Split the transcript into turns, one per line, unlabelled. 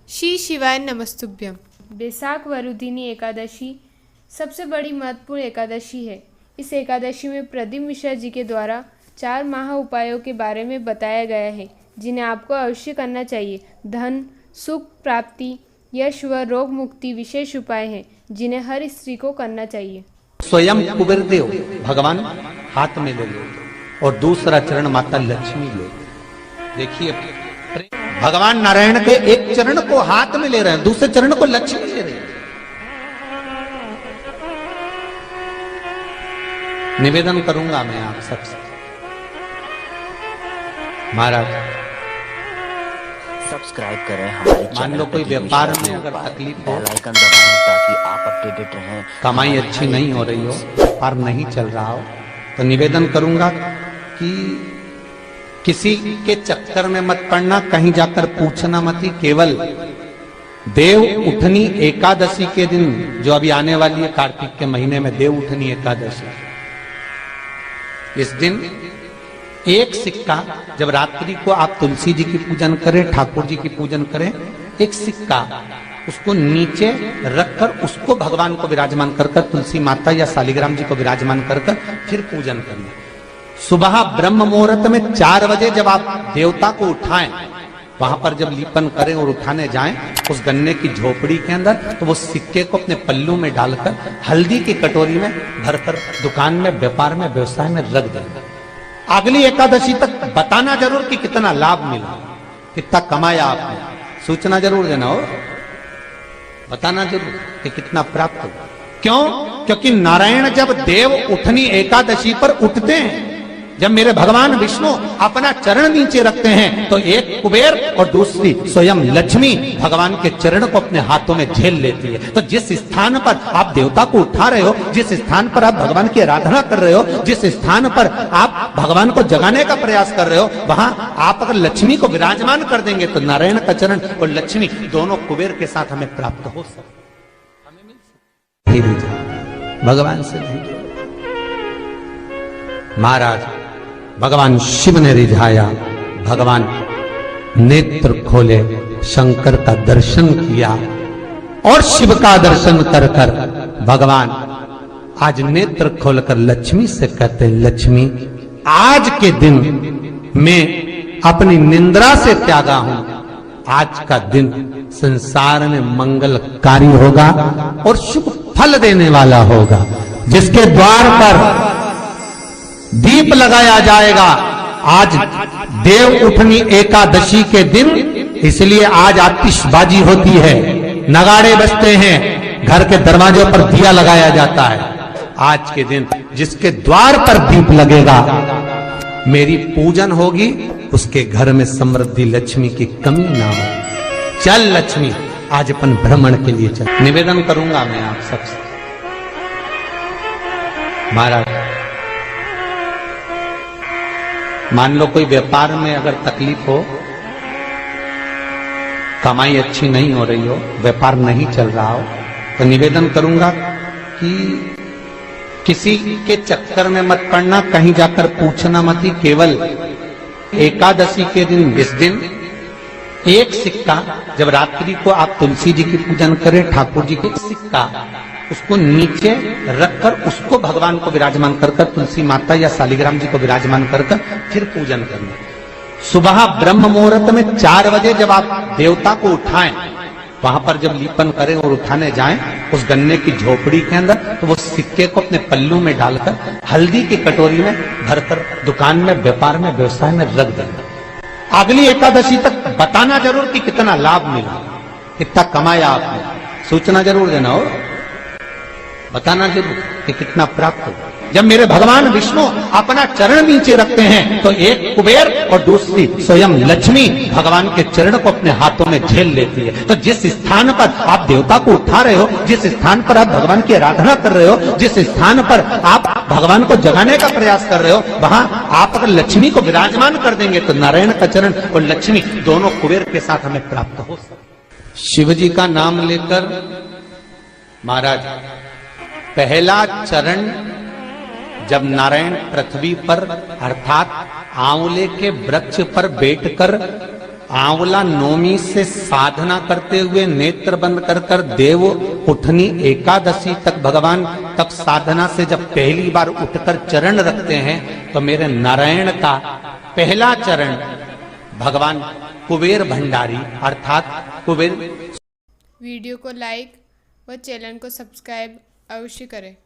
श्री शिवाय नमस्तुभ्यम। बैसाख वरुदिनी एकादशी सबसे बड़ी महत्वपूर्ण एकादशी है। इस एकादशी में प्रदीप मिश्रा जी के द्वारा 4 महा उपायों के बारे में बताया गया है, जिन्हें आपको अवश्य करना चाहिए। धन, सुख प्राप्ति, यश व रोग मुक्ति विशेष उपाय हैं, जिन्हें हर स्त्री को करना चाहिए।
स्वयं कुबेर देव भगवान हाथ में ले लो और दूसरा चरण माता लक्ष्मी ले। देखिए, भगवान नारायण के एक चरण को हाथ में ले रहे हैं, दूसरे चरण को लक्ष्मी ले रहे हैं। निवेदन करूंगा मैं आप सबसे, महाराज
सब्सक्राइब करें हमारे चैनल।
मान लो कोई व्यापार में अगर तकलीफ हो,
बेल आइकन दबाएं ताकि आप अपडेटेड रहें।
कमाई अच्छी नहीं हो रही हो, व्यापार नहीं चल रहा हो, तो निवेदन करूंगा कि किसी के चक्कर में मत पड़ना, कहीं जाकर पूछना मत ही। केवल देव उठनी एकादशी के दिन, जो अभी आने वाली है कार्तिक के महीने में देव उठनी एकादशी, इस दिन एक सिक्का, जब रात्रि को आप तुलसी जी की पूजन करें, ठाकुर जी की पूजन करें, एक सिक्का उसको नीचे रखकर उसको भगवान को विराजमान कर तुलसी माता या शालिग्राम जी को विराजमान कर फिर पूजन करना। सुबह ब्रह्म मुहूर्त में 4 बजे जब आप देवता को उठाएं, वहां पर जब लीपन करें और उठाने जाएं, उस गन्ने की झोपड़ी के अंदर, तो वो सिक्के को अपने पल्लू में डालकर हल्दी की कटोरी में भरकर दुकान में, व्यापार में, व्यवसाय में रख दें। अगली एकादशी तक बताना जरूर कि कितना लाभ मिला, कितना कमाया आपने, सूचना जरूर देना हो, बताना जरूर कि कितना प्राप्त हो। क्यों? क्योंकि नारायण जब देव उठनी एकादशी पर उठते हैं, जब मेरे भगवान विष्णु अपना चरण नीचे रखते हैं, तो एक कुबेर और दूसरी स्वयं लक्ष्मी भगवान के चरण को अपने हाथों में झेल लेती है। तो जिस स्थान पर आप देवता को उठा रहे हो, जिस स्थान पर आप भगवान की आराधना कर रहे हो, जिस स्थान पर आप भगवान को जगाने का प्रयास कर रहे हो, वहां आप अगर लक्ष्मी को विराजमान कर देंगे, तो नारायण का चरण और लक्ष्मी दोनों कुबेर के साथ हमें प्राप्त हो सकते, हमें मिल सकते भगवान से। महाराज भगवान शिव ने रिझाया, भगवान नेत्र खोले, शंकर का दर्शन किया, और शिव का दर्शन कर कर भगवान आज नेत्र खोलकर लक्ष्मी से कहते, लक्ष्मी आज के दिन मैं अपनी निंद्रा से त्यागा हूं, आज का दिन संसार में मंगलकारी होगा और शुभ फल देने वाला होगा। जिसके द्वार पर दीप लगाया जाएगा, आज देव उठनी एकादशी के दिन, इसलिए आज आतिशबाजी होती है, नगाड़े बजते हैं, घर के दरवाजों पर दिया लगाया जाता है। आज के दिन जिसके द्वार पर दीप लगेगा, मेरी पूजन होगी, उसके घर में समृद्धि लक्ष्मी की कमी ना हो। चल लक्ष्मी, आज अपन भ्रमण के लिए चल। निवेदन करूंगा मैं आप सबसे, महाराज मान लो कोई व्यापार में अगर तकलीफ हो, कमाई अच्छी नहीं हो रही हो, व्यापार नहीं चल रहा हो, तो निवेदन करूंगा कि किसी के चक्कर में मत पड़ना, कहीं जाकर पूछना मत ही। केवल एकादशी के दिन, इस दिन एक सिक्का, जब रात्रि को आप तुलसी जी की पूजन करें, ठाकुर जी की, सिक्का उसको नीचे रखकर उसको भगवान को विराजमान कर तुलसी माता या शालिग्राम जी को विराजमान कर फिर पूजन करना। सुबह ब्रह्म मुहूर्त में 4 बजे जब आप देवता को उठाएं, वहां पर जब लीपन करें और उठाने जाएं, उस गन्ने की झोपड़ी के अंदर, तो वो सिक्के को अपने पल्लू में डालकर हल्दी की कटोरी में भरकर दुकान में, व्यापार में, व्यवसाय में रख देना। अगली एकादशी तक बताना जरूर कि कितना लाभ मिला, कितना कमाया आपने, सूचना जरूर देना हो, बताना जरूर कि कितना प्राप्त हो। जब मेरे भगवान विष्णु अपना चरण नीचे रखते हैं, तो एक कुबेर और दूसरी स्वयं लक्ष्मी भगवान के चरण को अपने हाथों में झेल लेती है। तो जिस स्थान पर आप देवता को उठा रहे हो, जिस स्थान पर आप भगवान की आराधना कर रहे हो, जिस स्थान पर आप भगवान को जगाने का प्रयास कर रहे हो, वहां आप अगर लक्ष्मी को विराजमान कर देंगे, तो नारायण का चरण और लक्ष्मी दोनों कुबेर के साथ हमें प्राप्त हो सकते। शिव जी का नाम लेकर महाराज पहला चरण जब नारायण पृथ्वी पर अर्थात आंवले के वृक्ष पर बैठकर आंवला नौमी से साधना करते हुए नेत्र बंद कर कर देव उठनी एकादशी तक भगवान तब साधना से जब पहली बार उठकर चरण रखते हैं तो मेरे नारायण का पहला चरण भगवान कुबेर भंडारी अर्थात कुबेर।
वीडियो को लाइक व चैनल को सब्सक्राइब अवश्य करें।